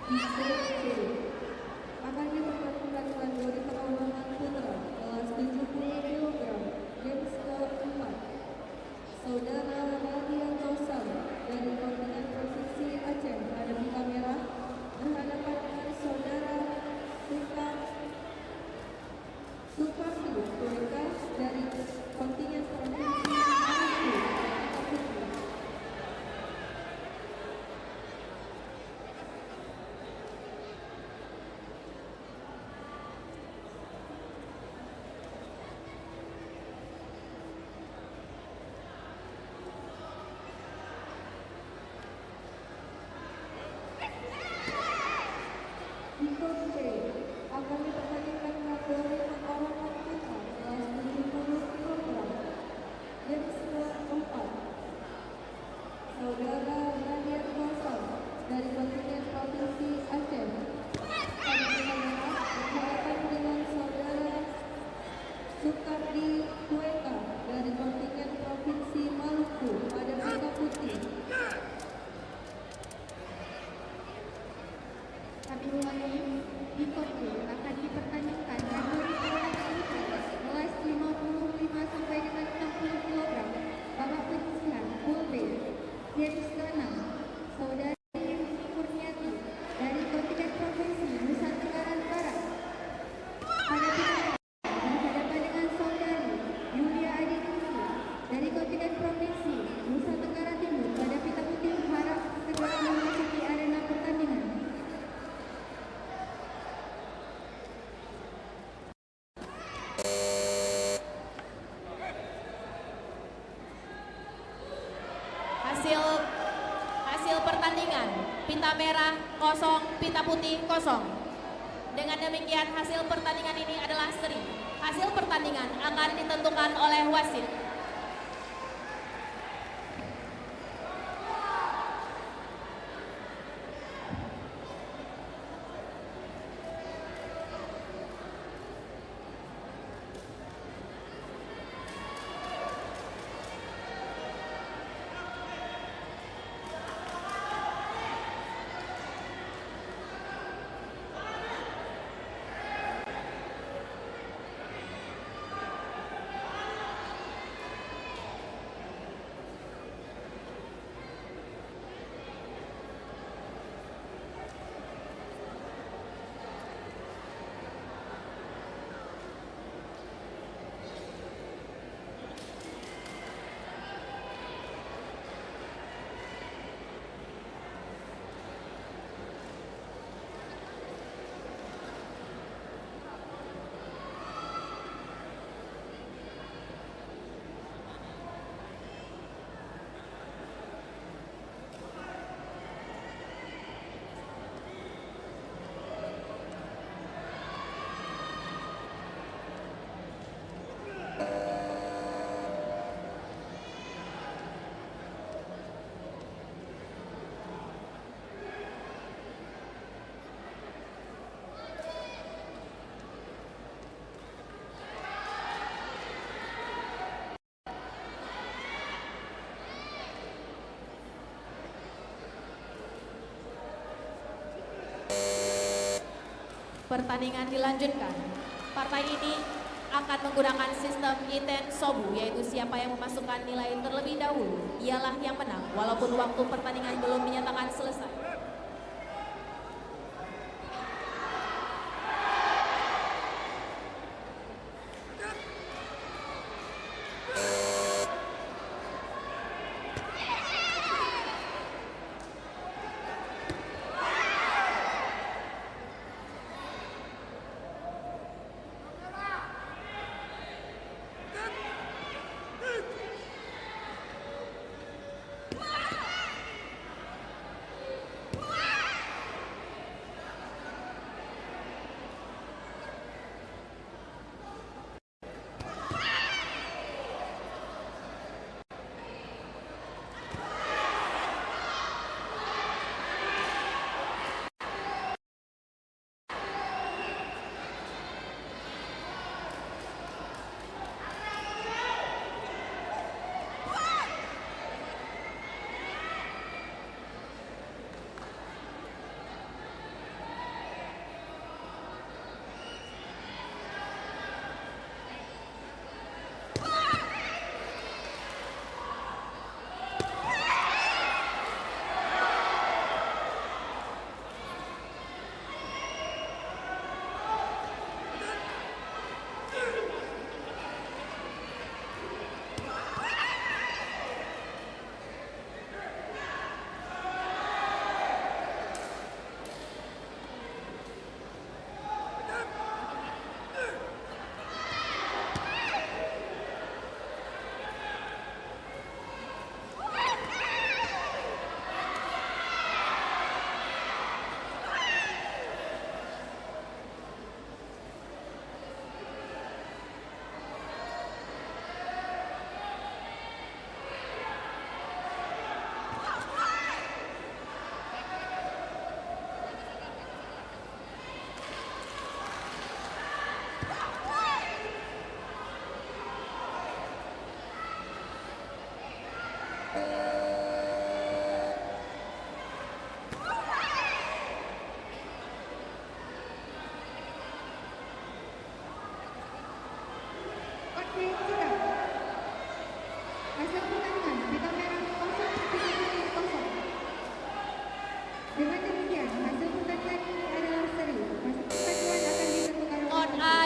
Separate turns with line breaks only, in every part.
Di grup C akan dipertemukan kategori perorangan putra kelas 70 kg games keempat. Saudara Radian Tosam dari kontingen Provinsi Aceh menghadapi kamera berhadapan dengan saudara Sukarti Tueka dari kontingen Provinsi Maluku. Di grup C akan dipertandingkan kategori perorangan putra kelas 70 kg games keempat. Saudara Radian Tosam dari kontingen Provinsi Aceh berhadapan dengan saudara Sukardi Tueka dari kontingen Provinsi Maluku pada pita putih.
Kami ulangi, di grup D akan dipertandingkan kategori perorangan putra kelas 55 sampai dengan 60 kg babak penyisihan pool B. Games ke-6, saudari Kurniati dari kontingen Provinsi Nusa Tenggara Barat pada pita berhadapan dengan saudari Yulia Aditya dari kontingen Provinsi Nusa Tenggara Timur pada pita putih. Harap segera memasuki arena pertandingan.
Hasil pertandingan, pita merah kosong, pita putih kosong. Dengan demikian hasil pertandingan ini adalah seri. Hasil pertandingan akan ditentukan oleh wasit. Pertandingan dilanjutkan. Partai ini akan menggunakan sistem Iten Sobu, yaitu siapa yang memasukkan nilai terlebih dahulu ialah yang menang, walaupun waktu pertandingan belum dinyatakan selesai.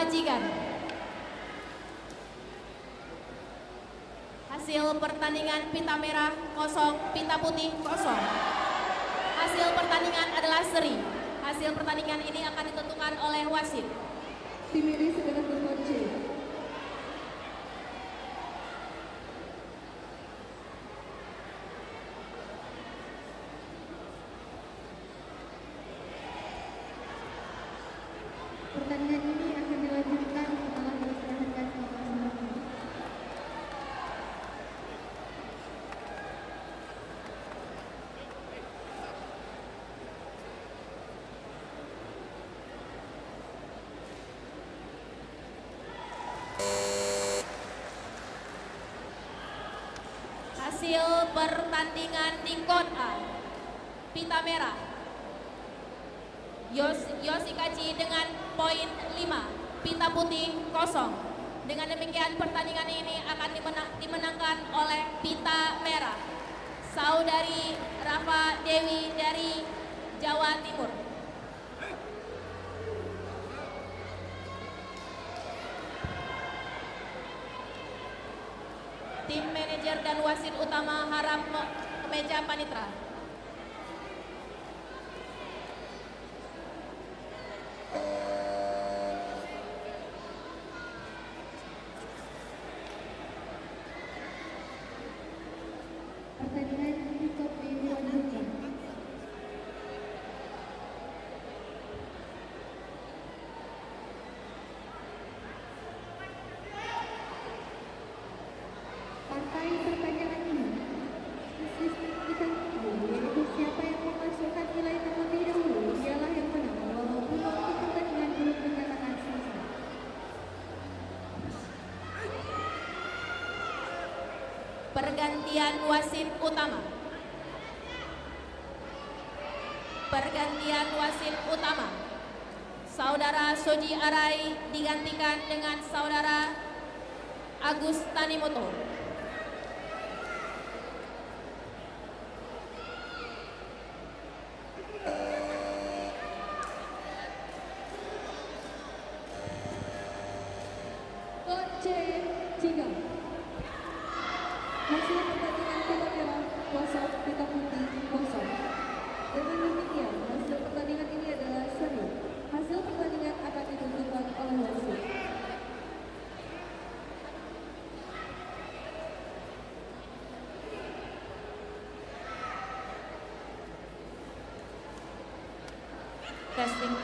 Sajikan. Hasil pertandingan pita merah 0, pita putih 0. Hasil pertandingan adalah seri. Hasil pertandingan ini akan ditentukan oleh wasit.
Tim ini segera berkunci.
Pertandingan ini akan dilanjutkan setelah diistirahatkan selama 9 menit.
Hasil pertandingan di kot A, pita merah Yoshikachi dengan poin 5, pita putih 0. Dengan demikian pertandingan ini akan dimenangkan oleh pita merah, saudari Rafa Dewi dari Jawa Timur. Tim manajer dan wasit utama harap ke meja panitra.
Pertandingan di kot B dilanjutkan. Partai pertandingan ini sistem kita yaitu siapa yang memasukkan nilai terlebih dahulu dialah yang menang walaupun waktu pertandingan belum dikatakan selesai.
Pergantian wasit utama. Pergantian wasit utama. Saudara Soji Arai digantikan dengan Saudara Agus Tanimoto.
Kot C 3. Hasil pertandingan pita merah 0, pita putih 0. Dengan demikian hasil pertandingan ini adalah seri. Hasil pertandingan akan ditentukan oleh wasit.
Testing.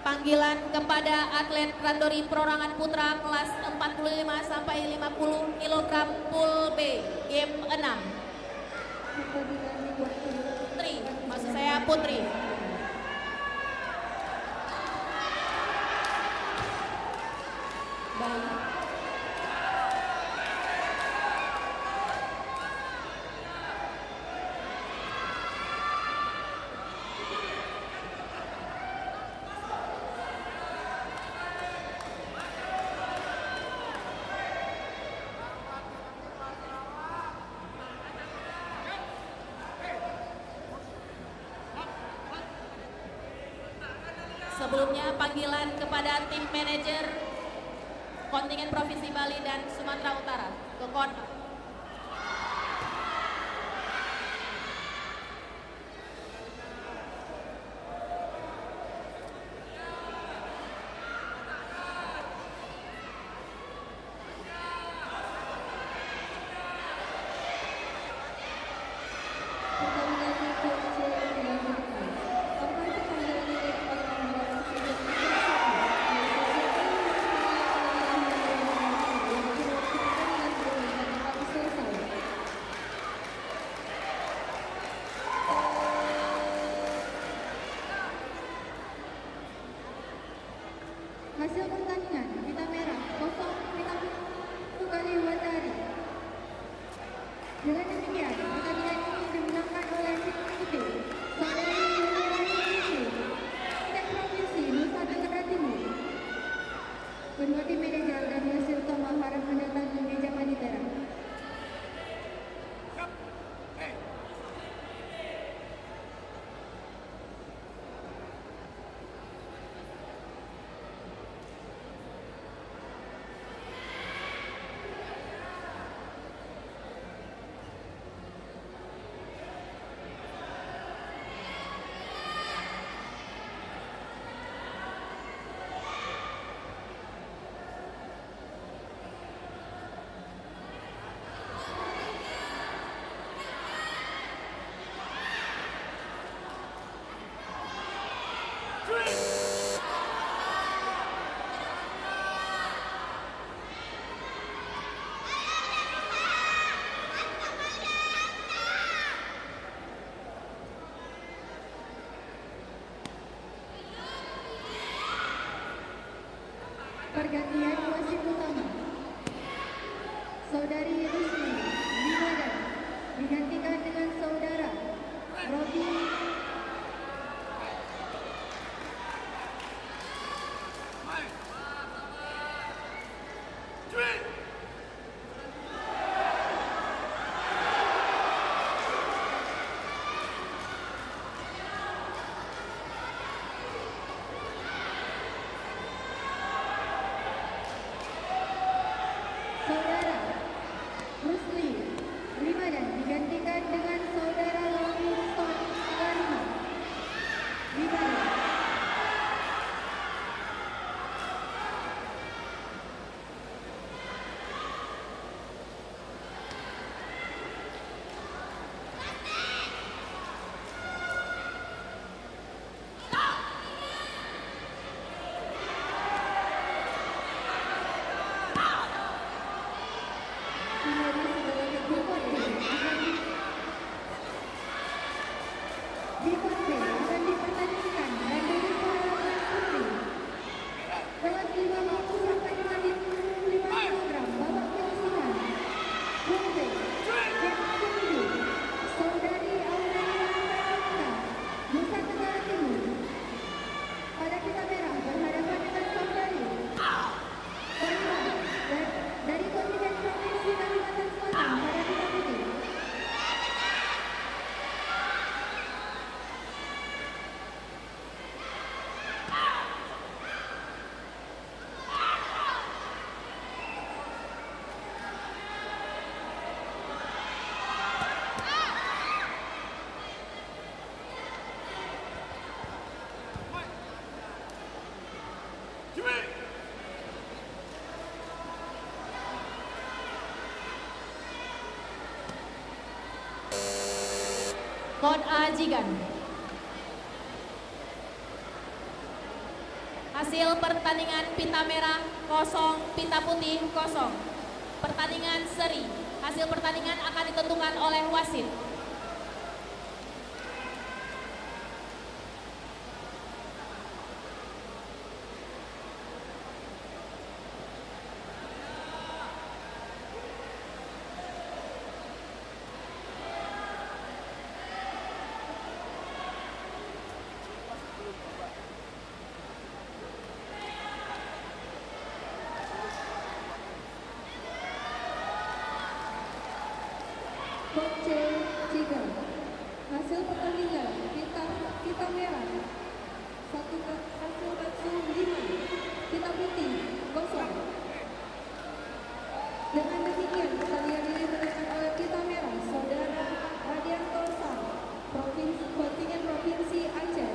Panggilan kepada atlet randori perorangan putra kelas 45 sampai 50 kg pool B, game 6.
Pertandingan di kot B.
Putri, maksud saya Putri.
Baik.
Sebelumnya panggilan kepada tim manajer kontingen Provinsi Bali dan Sumatera Utara ke kot A.
Pertandingan di kot C dilanjutkan. Partai pertandingan ini akan memulai sejak pukul 1, yaitu pertandingan pertandingan akan selesai.
Hasil pertandingan pita merah 0, pita putih kali Watari. Dengan demikian pertandingan ini dimenangkan oleh tim putih saudari Yuni dan Provinsi Nusa Tenggara Timur. Kedua tim manajer dan wasit utama harap mendatangi meja panitera. Pergantian wasit utama. Saudari Rusli Limadan digantikan dengan saudara Robi Saudara Rusli Limadan digantikan dengan saudara Robi Ruston Agarima Limadan. Akan dipertandingkan randori perlawanan putri kelas 50 sampai dengan 55 kg babak penyisihan. Putri Jepkulu saudari Aurelia Pramuka Nusa Tenggara Timur. Pada pita merah berhadapan dengan saudari Korima dari kontingen Provinsi Kalimantan Selatan pada pita putih.
Kod A Jigan. Hasil pertandingan pita merah 0, pita putih 0. Pertandingan seri. Hasil pertandingan akan ditentukan oleh wasit.
Kod C 3. Hasil pertandingan pita merah 1 hasil Katsu 5, pita putih 0. Dengan demikian pertandingan ini dimenangkan oleh pita merah saudara Radianto Sam kontingen Provinsi Aceh.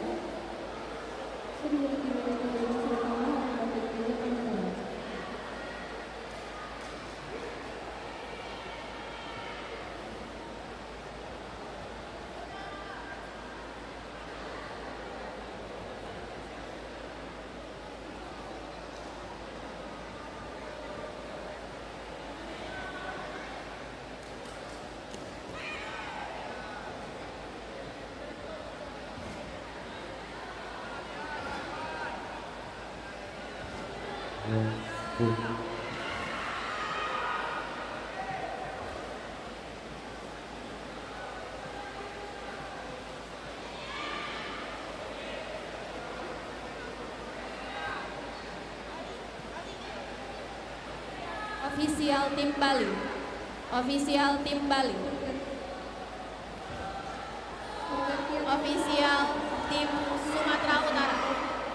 Kedua tim dari sudah kalah dapat diajukan dalam.
Ofisial tim Bali. Ofisial tim Bali. Ofisial tim Sumatera Utara.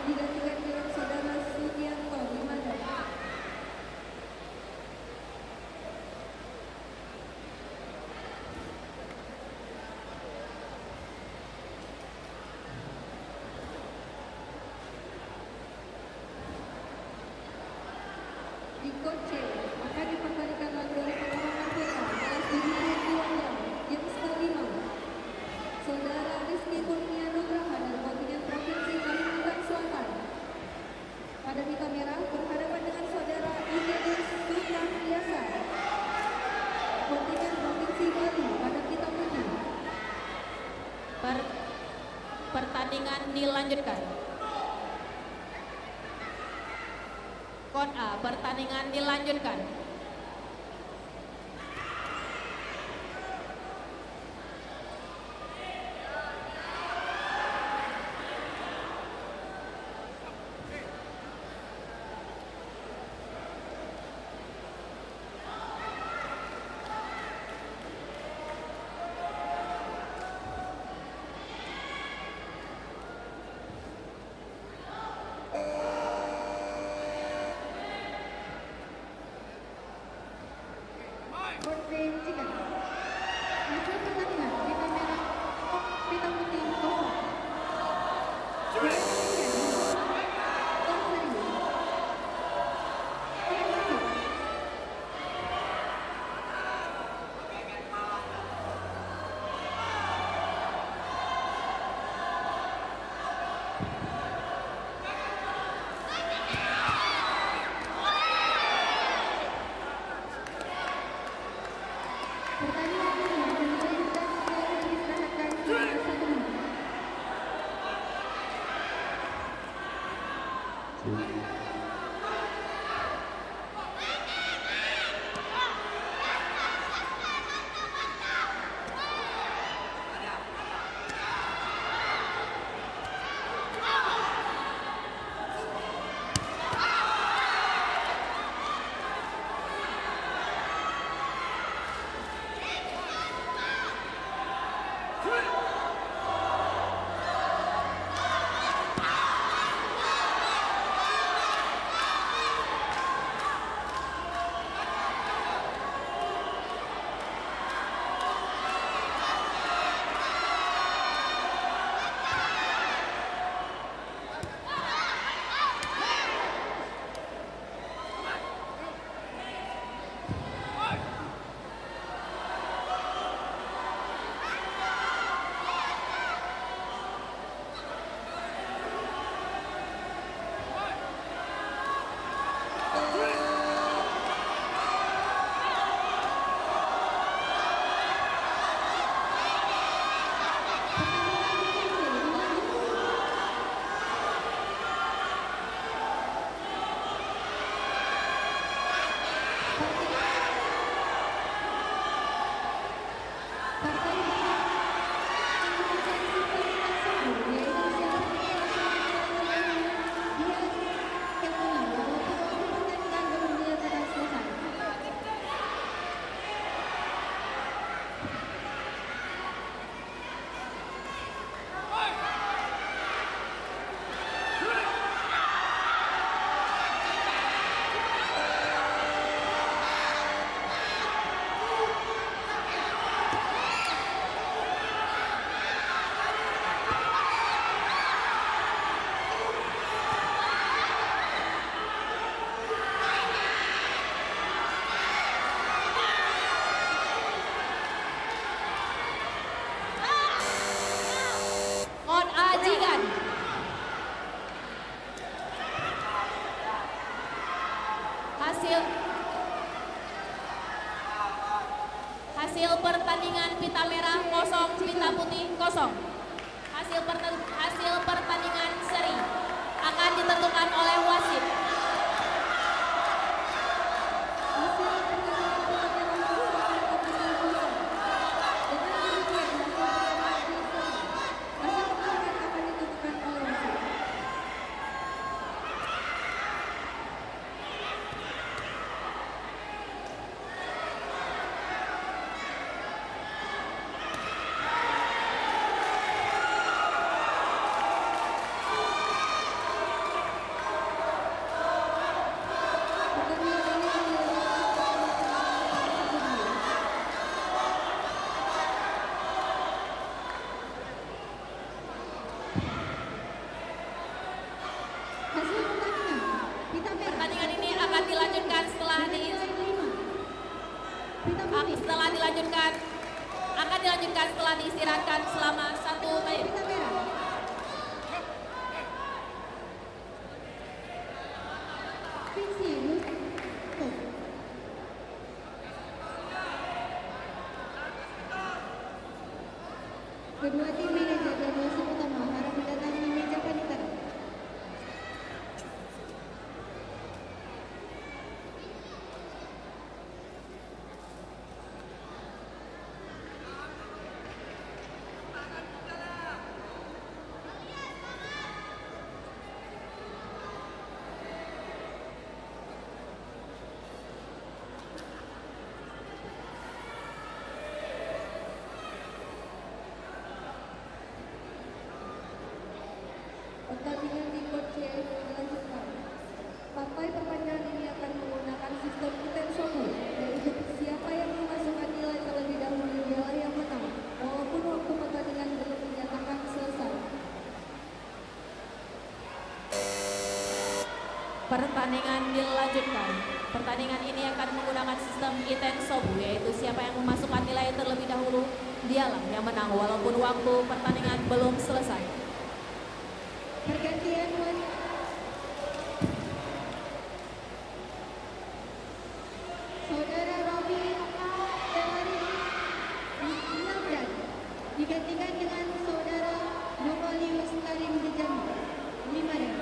Digantikan dengan saudara Sugianto Limadan. Di Kod C akan dipertandingkan randori perlawanan putra kelas 72 kg James kelima. Saudara Rizky Kurnia Nugraha dari kontingen Provinsi Kalimantan Selatan. Pada pita merah berhadapan dengan saudara Igedus Supraptiasa kontingen Provinsi Bali pada pita putih.
Pertandingan dilanjutkan. Kon A, pertandingan dilanjutkan.
Boarding chicken. Hasil pertandingan pita merah, pita putih kosong. Tom Serius. Pertandingan ini dilanjutkan setelah diistirahatkan selama 1 menit.
Kon A, Jigan. Hasil pertandingan pita merah kosong, pita putih kosong. Hasil pertandingan seri akan ditentukan oleh wasit. Pertandingan ini akan dilanjutkan setelah diistirahatkan selama 1 menit.
Kedua tim manajer dan wasit utama harap mendatangi meja panitia.
Pertandingan dilanjutkan. Pertandingan ini akan menggunakan sistem Iten Sobu, yaitu siapa yang memasukkan nilai terlebih dahulu, dialah yang menang walaupun waktu pertandingan belum selesai.
Pergantian wanita. Saudara Robi dari Lamdan digantikan dengan saudara Novalius Karim Dejami 5 dan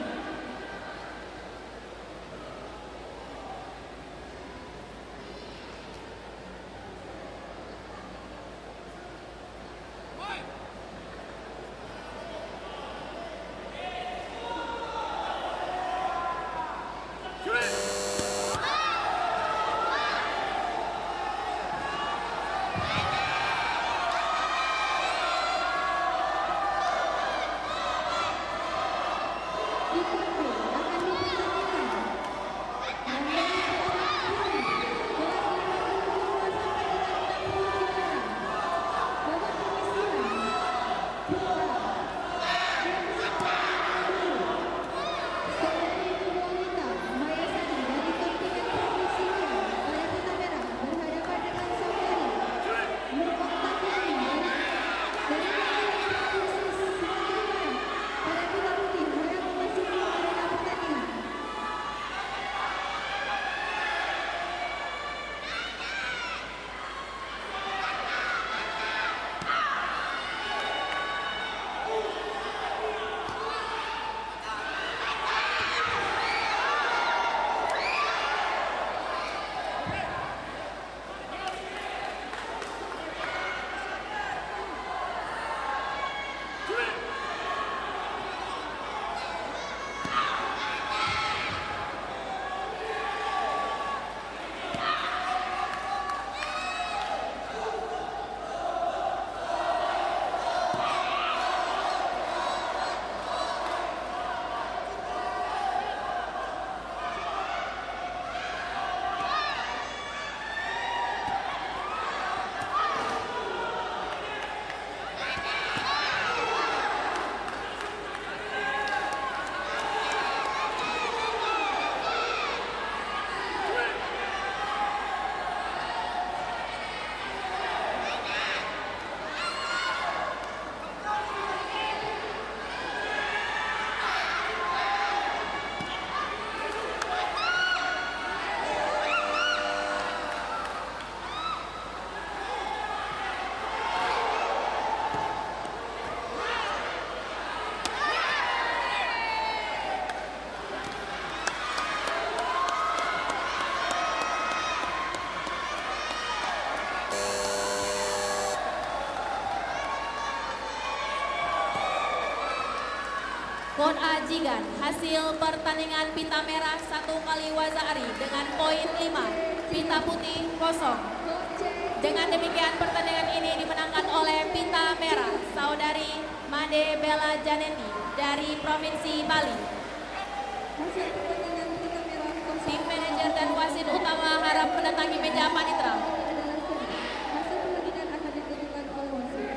Kon Ajigan, hasil pertandingan pita merah 1 kali Wazaari dengan poin 5, pita putih 0. Dengan demikian pertandingan ini dimenangkan oleh pita merah saudari Made Bella Janeti dari Provinsi Bali.
Hasil pertandingan pita merah 0.
Tim manajer dan wasit utama harap mendatangi meja panitra.
Hasil pertandingan akan ditentukan oleh wasit.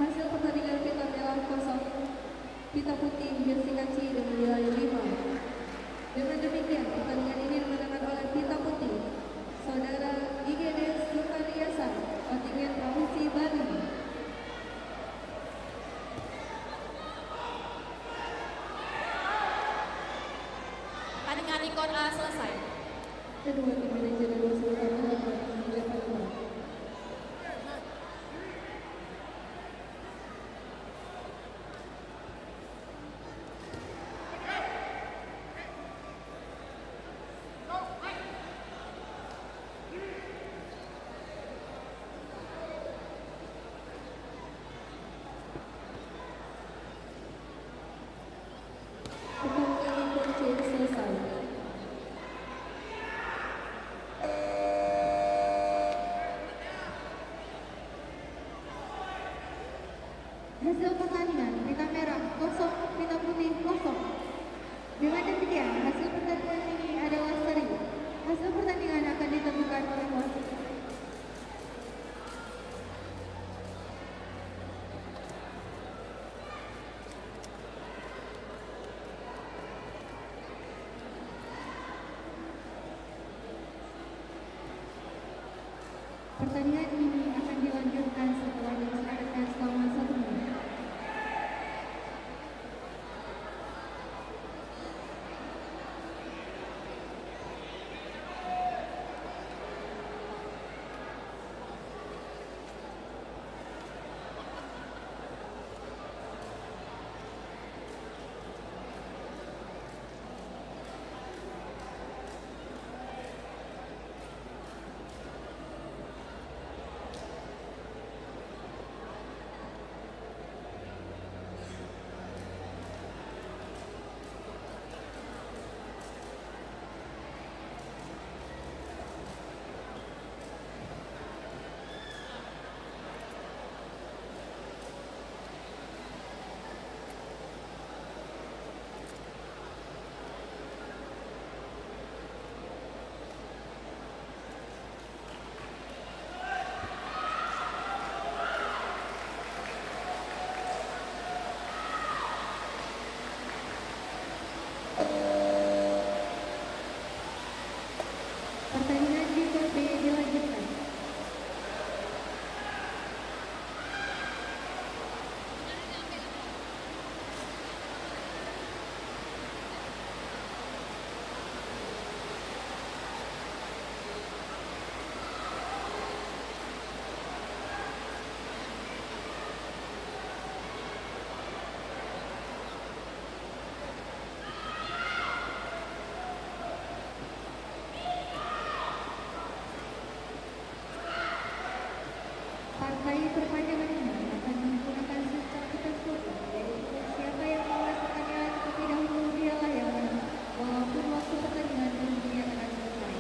Hasil pertandingan pita merah 0, pita putih bersikaci dengan nilai 5. Dengan demikian pertandingan ini dimenangkan oleh pita putih saudara IGD Sukariasa, kontingen Provinsi Bali.
Pertandingan di Kon A selesai.
Kedua tim manajer dan wasit utama harap mendatangi meja panitra.
Hasil pertandingan pita merah 0, pita putih 0. Dengan demikian hasil pertandingan ini adalah seri. Hasil pertandingan akan ditentukan oleh wasit. Pertandingan ini akan dilanjutkan setelah diistirahatkan selama 1 menit. Pertandingan di Pool B dilanjutkan. Partai perpanjangan ini akan menggunakan sistem putar foto, yaitu siapa yang memasukkan nilai terlebih dahulu dialah yang menang, walaupun waktu pertandingan belum dinyatakan selesai.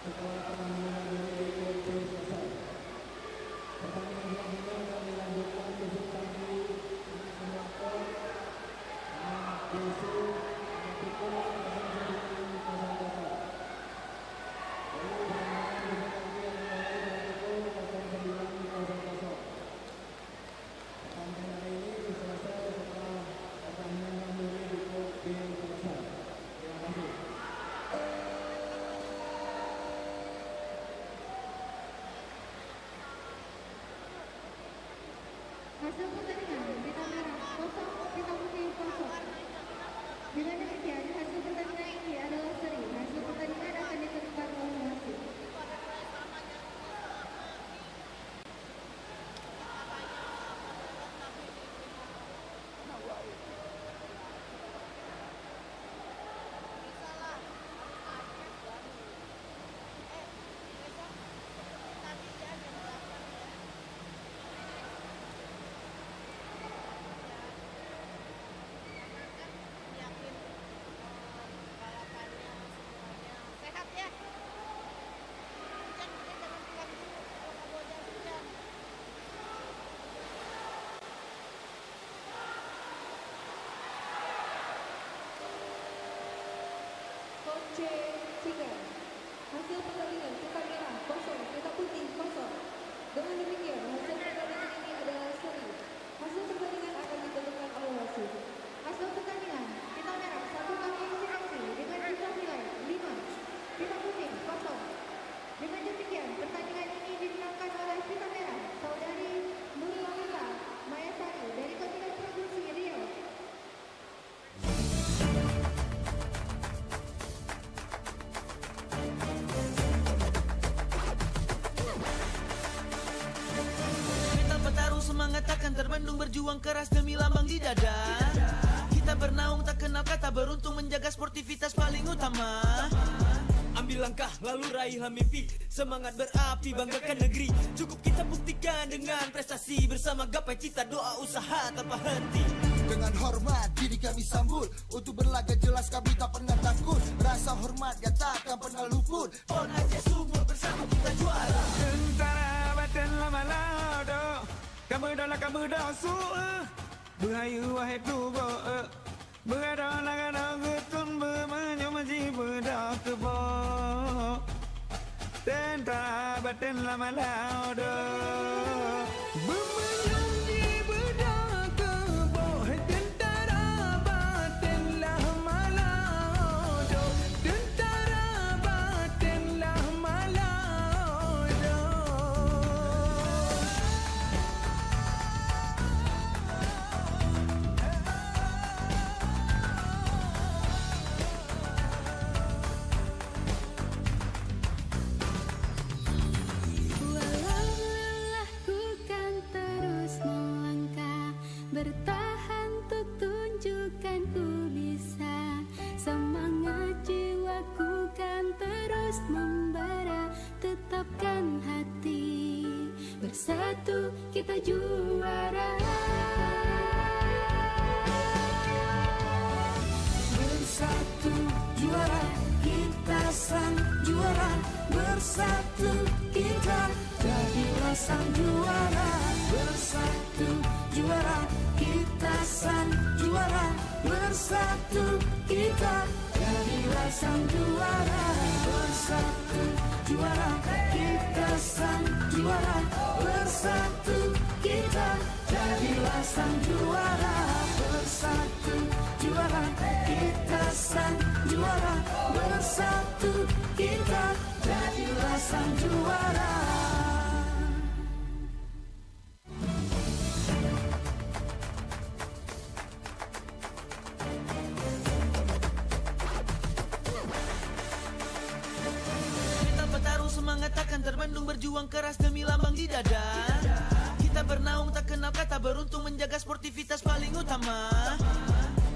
setelah pertandingan ini di Kota Selatan. Pertandingan selanjutnya akan dilanjutkan besok pagi untuk menonton besok pukul 09.00. Lalu pertandingan besok pagi akan dimulai pada pukul 09.00. Pertandingan ini selesai setelah pertandingan ini di Kota Selatan. Terima kasih.
Hasil pertandingan pita merah 0, pita putih 0. Dengan demikian hasil pertandingan ini adalah seri. Hasil pertandingan akan ditentukan oleh wasit.
Coach C3. Hasil pertandingan pita merah 0, pita putih 0. Dengan demikian hasil pertandingan ini adalah seri. Hasil pertandingan akan ditentukan oleh wasit.
Hasil pertandingan pita merah 1 kaki seleksi dengan jumlah nilai 5, pita putih 0. Dengan demikian pertandingan ini dimenangkan oleh pita merah saudari Nurlalita Mayasari dari kontingen Provinsi Riau.
Kita petarung semangat takkan terbendung, berjuang keras demi lambang di dada. Kita bernaung tak kenal kata beruntung, menjaga sportivitas paling utama. Ambil langkah lalu raihlah mimpi, semangat berapi banggakan negeri. Cukup kita buktikan dengan prestasi, bersama gapai cita doa usaha tanpa henti.
Dengan hormat diri kami sambut, untuk berlaga jelas kami tak pernah takut. Rasa hormat yang takkan pernah luput.
Pon Aceh Sumur bersama kita juara.
Tentara Badan Lama Laudo, kamu dah suah, berhayu wahai tubuh. Berada laga getun bermanyo maji bedak kebo. Tentara Badan Lama Laudo, bermanyo di bedak kebo. Tentara Badan Lama Laudo, Tentara Badan Lama Laudo.
Walau lelah ku kan terus melangkah, bertahan untuk tunjukkan ku bisa. Semangat jiwaku kan terus membara, tetapkan hati, bersatu kita juara.
Bersatu juara, kita sang juara. Bersatu kita jadilah sang juara. Bersatu juara, kita sang juara. Bersatu kita jadilah sang juara. Bersatu juara, kita sang juara. Bersatu kita jadilah sang juara. Bersatu juara, kita sang juara. Bersatu kita jadilah sang juara.
Kita petarung semangat takkan terbendung, berjuang keras demi lambang di dada. Kita bernaung tak kenal kata beruntung, menjaga sportivitas paling utama.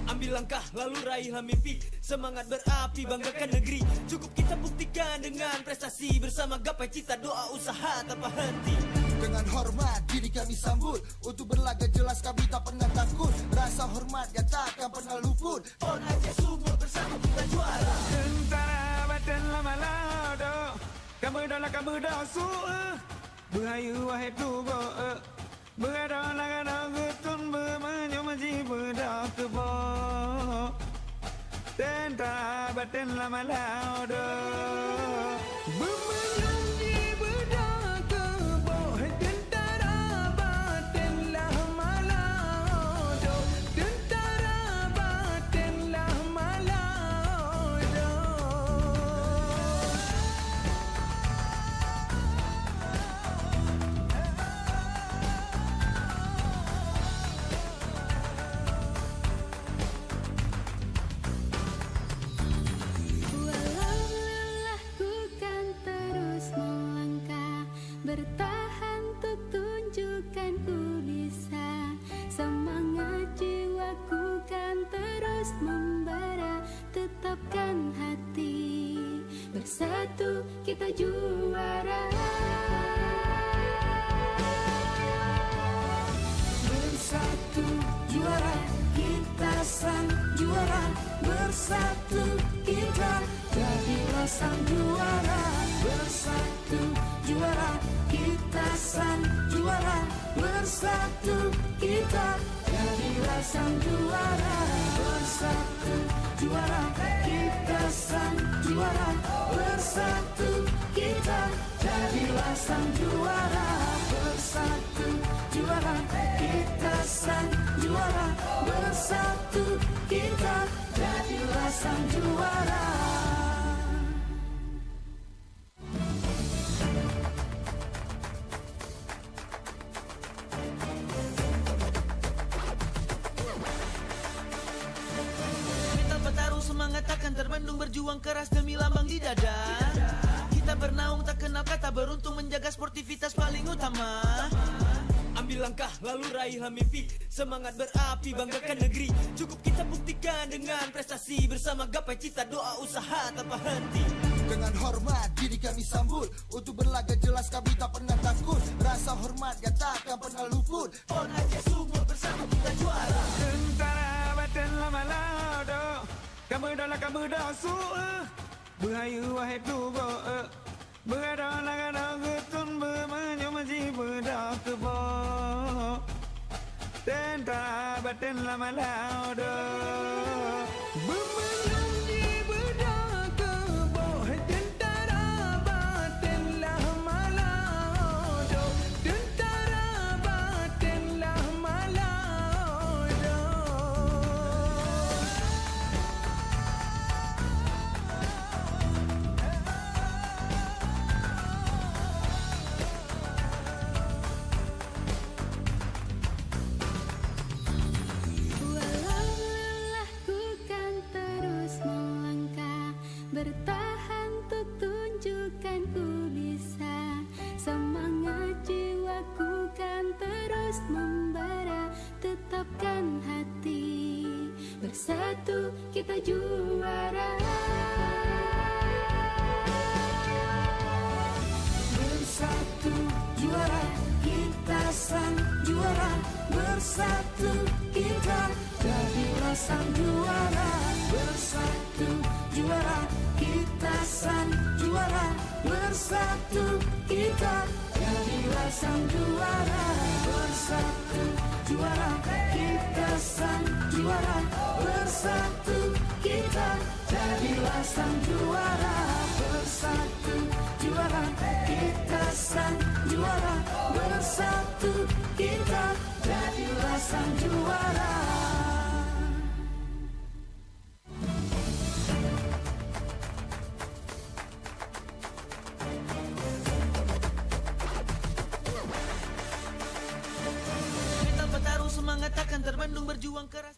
Ambil langkah lalu raihlah mimpi, semangat berapi banggakan negeri. Cukup kita buktikan dengan prestasi, bersama gapai cita doa usaha tanpa henti.
Dengan hormat diri kami sambut, untuk berlaga jelas kami tak pernah takut. Rasa hormat yang takkan pernah luput.
Pon Aceh Sumur bersama kita juara.
Tentara Badan Lama Laudo, Kamu dah su Berhayu wahai tu bo Berada lagada getun bermanyo maji berda kebo Tentara batin lama laudo Bermanyo di berda kebo Tentara batin lama laudo Tentara batin lama laudo
Walau lelah ku kan terus melangkah, bertahan untuk tunjukkan ku bisa. Semangat jiwaku kan terus membara, tetapkan hati, bersatu kita juara. Bersatu juara, kita sang juara. Bersatu kita jadilah sang juara. Bersatu juara, kita sang juara. Bersatu kita jadilah sang juara. Bersatu juara, kita sang juara. Bersatu kita jadilah sang juara. Bersatu juara, kita sang juara. Bersatu kita jadilah sang juara.
Mental petarung semangat takkan terbendung, berjuang keras demi lambang di dada. Kita bernaung tak kenal kata, beruntung menjaga sportivitas paling utama. Ambil langkah lalu raihlah mimpi, semangat berapi banggakan negeri. Cukup kita buktikan dengan prestasi, bersama gapai cita, doa usaha tanpa henti.
Dengan hormat diri kami sambut, untuk berlaga jelas kami tak pernah takut. Rasa hormat yang takkan pernah luput.
On aja semua bersama kita juara.
Tentara batin lama laudo kamu dah su Berhayu wahai tu bo Berada lagada getun bermanyo maji berda kebo Tentara batin lama laudo Bermanyo di berda kebo Tentara batin lama laudo Tentara batin lama laudo
Walau lelah ku kan terus melangkah, bertahan untuk tunjukkan ku bisa. Semangat jiwaku kan terus membara, tetapkan hati, bersatu kita juara. Bersatu juara, kita sang juara. Bersatu kita jadilah sang juara. Bersatu juara, kita sang juara. Bersatu kita jadilah sang juara. Bersatu juara, kita sang juara. Bersatu kita jadilah sang juara. Bersatu juara, kita sang juara. Bersatu kita jadilah sang juara.
Mental petarung semangat takkan terbendung, berjuang keras.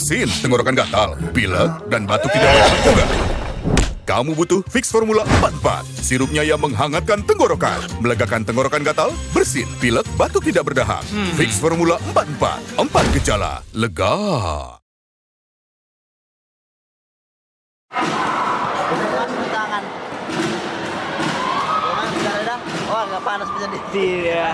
bersin tenggorokan gatal, pilek, dan batuk tidak berdahak juga. Kamu butuh Fix Formula 44. Sirupnya yang menghangatkan tenggorokan, melegakan tenggorokan gatal, bersin, pilek, batuk tidak berdahak. Fix Formula 44. 4 gejala, lega.
Tangan. Oh, agak panas menjadi. Iya.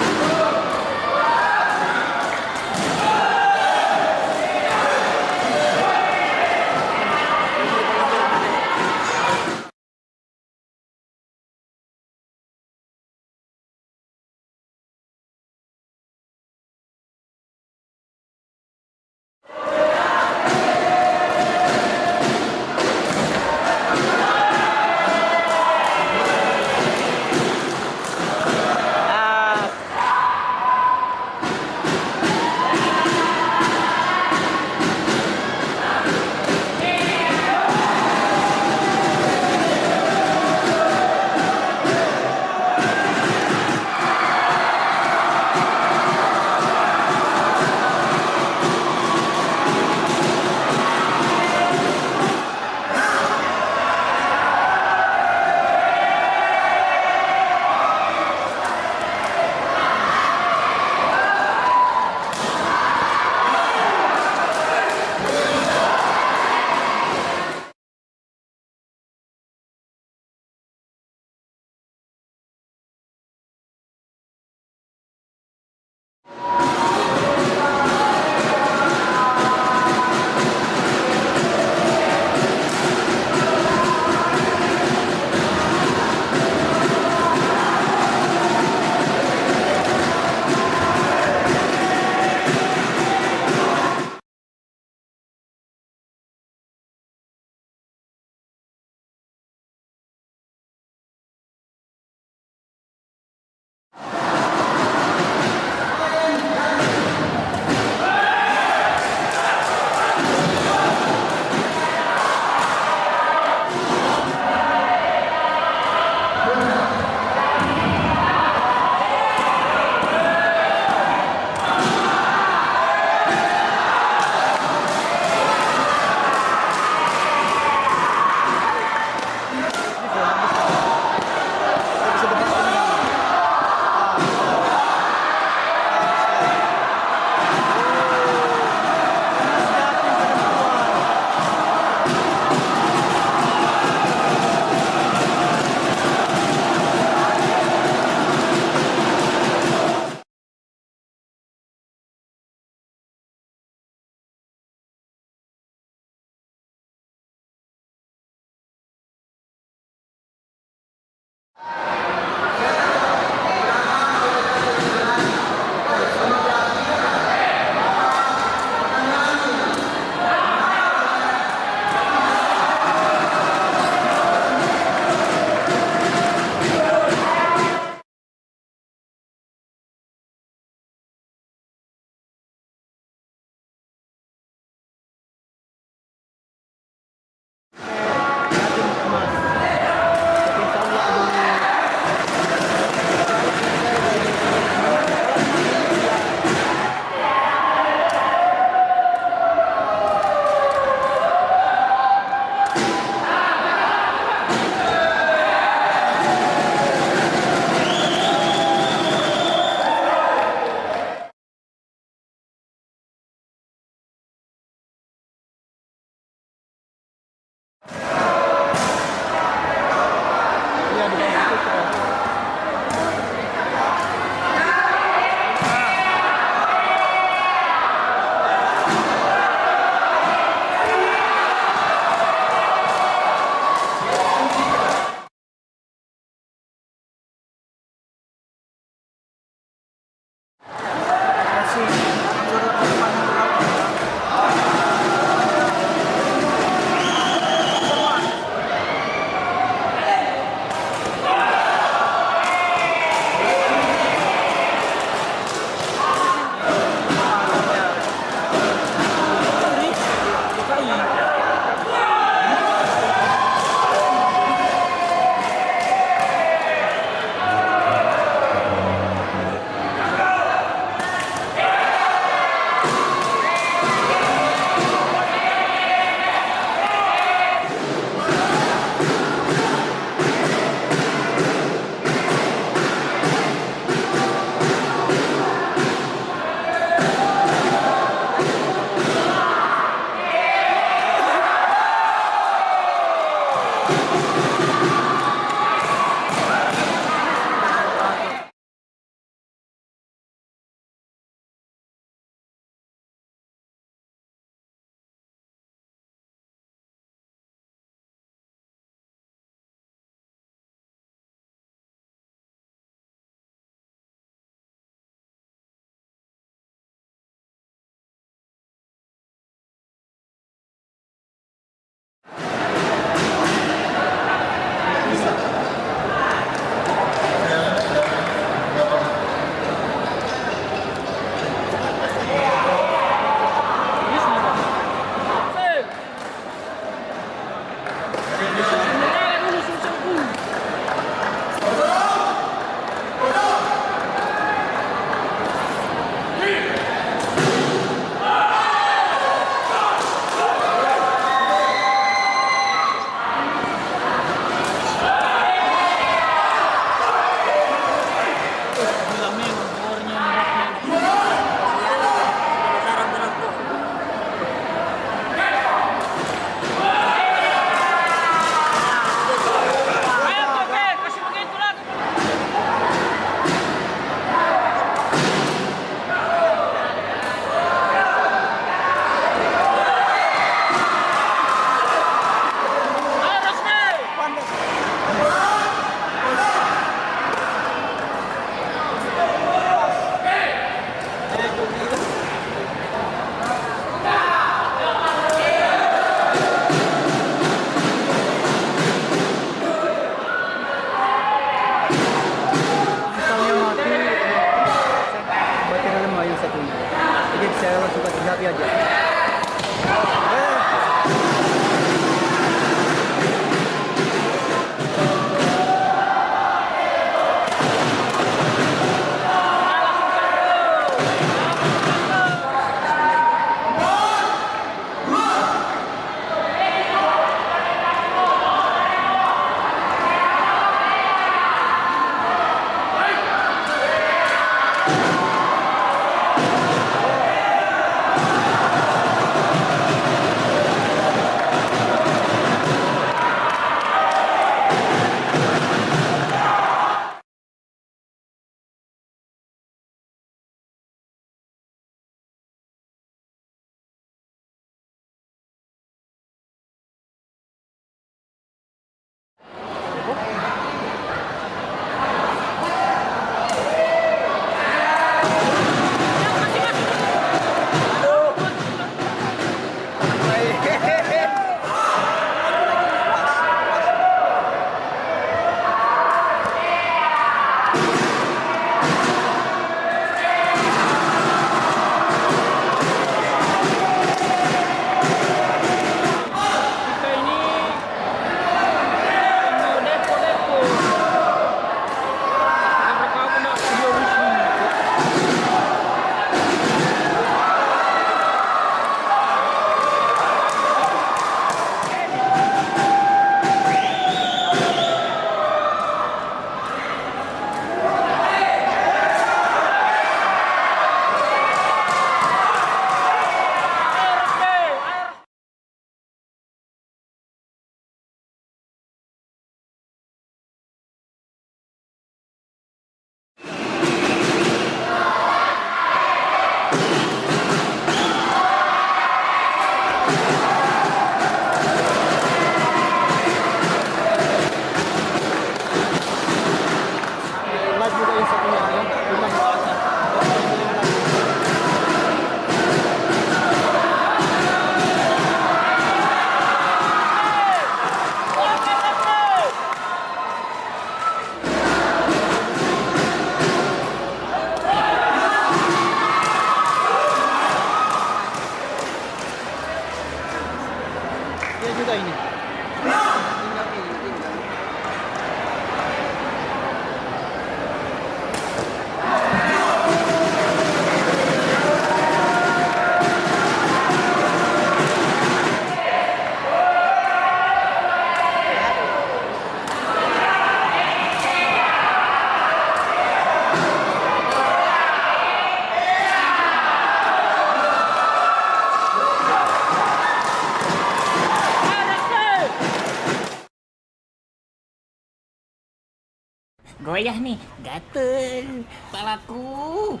goyah nih, gatel palaku.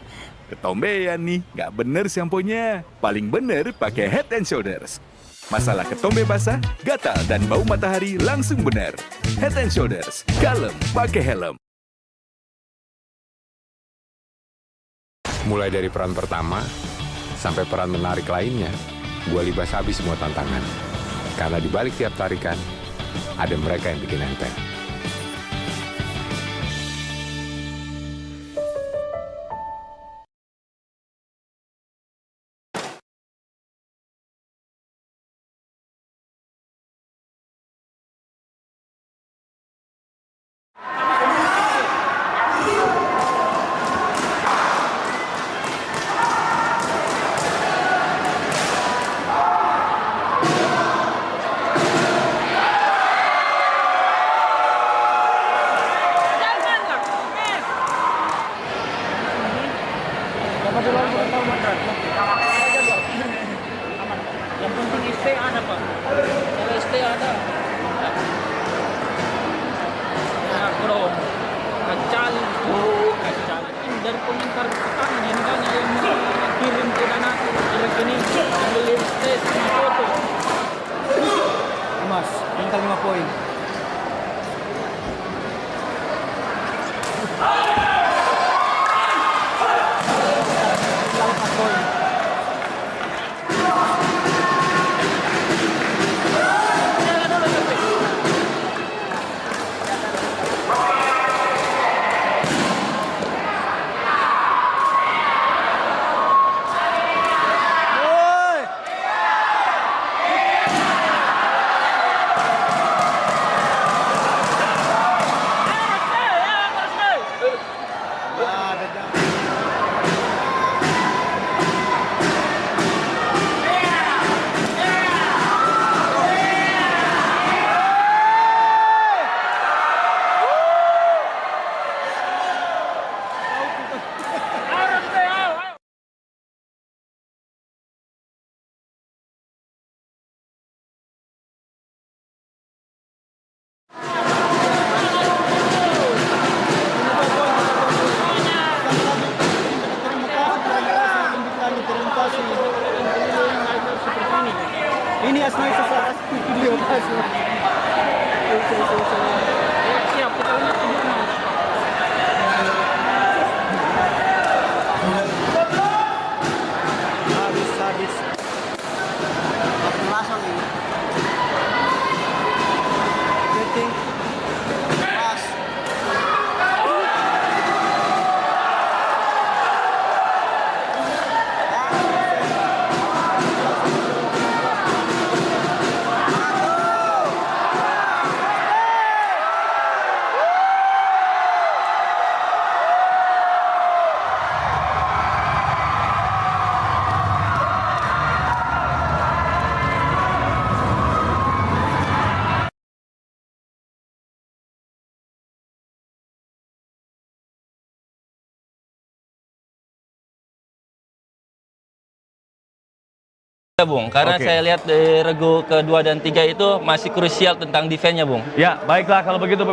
Ketombean nih, nggak bener samponya. Paling bener pakai Head and Shoulders. Masalah ketombe basah, gatal, dan bau matahari langsung bener. Head and Shoulders, kalem pakai helm.
Mulai dari peran pertama sampai peran menarik lainnya, gue libas habis semua tantangan. Karena di balik tiap tarikan, ada mereka yang bikin enteng.
Yang penting ST ada Pak. Kalau ST ada. Ya bro, kacal. Dari komentar pertama yang banyak yang kirim ke dana ke rekening beli ST sama foto.
Mas, minta 5 poin. Ini asli sesaat video kasih.
Siap, kita lihat videonya.
Habis.
Langsung ini.
Setting.
Pas.
Ya Bung, karena saya lihat di regu kedua dan 3 itu masih krusial tentang defense-nya Bung.
Ya, baiklah kalau begitu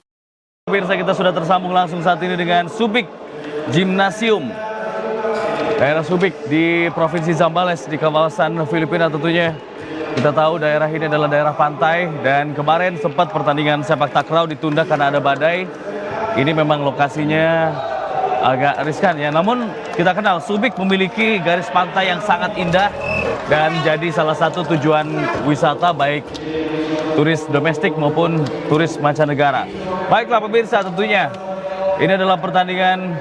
pemirsa, kita sudah tersambung langsung saat ini dengan Subic Gymnasium. Daerah Subic di Provinsi Zambales di kawasan Filipina tentunya. Kita tahu daerah ini adalah daerah pantai dan kemarin sempat pertandingan sepak takraw ditunda karena ada badai. Ini memang lokasinya agak riskan ya, namun kita kenal Subic memiliki garis pantai yang sangat indah dan jadi salah satu tujuan wisata baik turis domestik maupun turis mancanegara. Baiklah pemirsa, tentunya ini adalah pertandingan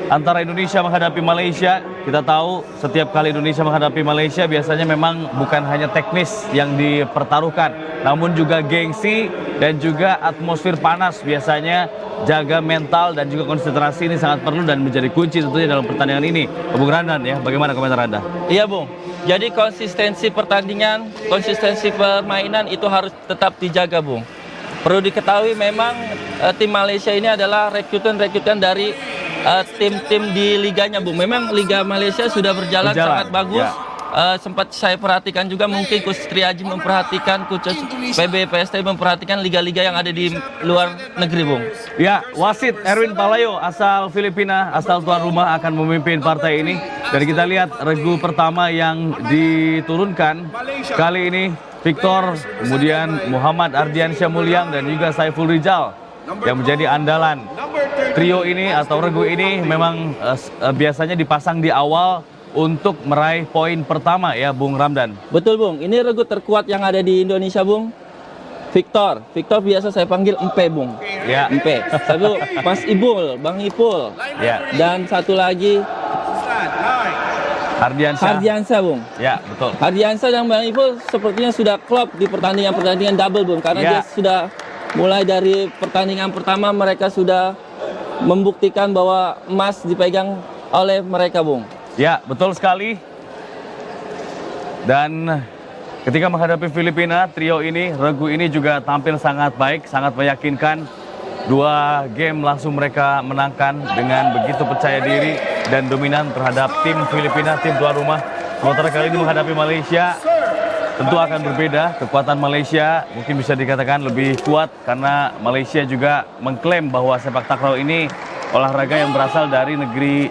antara Indonesia menghadapi Malaysia. Kita tahu setiap kali Indonesia menghadapi Malaysia biasanya memang bukan hanya teknis yang dipertaruhkan, namun juga gengsi dan juga atmosfer panas. Biasanya jaga mental dan juga konsentrasi ini sangat perlu dan menjadi kunci tentunya dalam pertandingan ini. Bung Randan ya, bagaimana komentar Anda?
Iya Bung, jadi konsistensi pertandingan, konsistensi permainan itu harus tetap dijaga Bung. Perlu diketahui memang tim Malaysia ini adalah rekrutan dari tim-tim di liganya Bung. Memang Liga Malaysia sudah berjalan sangat bagus. Ya. sempat saya perhatikan juga, mungkin Coach Triaji memperhatikan, Coach PB PST memperhatikan liga-liga yang ada di luar negeri, Bung.
Ya, wasit Erwin Palayo asal Filipina, asal tuan rumah akan memimpin partai ini. Dan kita lihat regu pertama yang diturunkan kali ini Victor, kemudian Muhammad Ardiansyah Mulyang dan juga Saiful Rijal yang menjadi andalan. Trio ini atau regu ini memang biasanya dipasang di awal untuk meraih poin pertama ya, Bung Ramdan.
Betul, Bung. Ini regu terkuat yang ada di Indonesia, Bung. Victor biasa saya panggil Empe, Bung.
Ya.
Empe. Satu Mas Ibul, Bang Ipul.
Ya.
Dan satu lagi Hardiansyah, Bung.
Ya, betul.
Hardiansyah dan Bang Ipul sepertinya sudah klop di pertandingan double, Bung. Karena dia sudah mulai dari pertandingan pertama mereka sudah membuktikan bahwa emas dipegang oleh mereka, Bung.
Ya, betul sekali. Dan ketika menghadapi Filipina, trio ini, regu ini juga tampil sangat baik, sangat meyakinkan. 2 game langsung mereka menangkan dengan begitu percaya diri dan dominan terhadap tim Filipina, tim tuan rumah. Sementara kali ini menghadapi Malaysia, tentu akan berbeda. Kekuatan Malaysia mungkin bisa dikatakan lebih kuat karena Malaysia juga mengklaim bahwa sepak takraw ini olahraga yang berasal dari negeri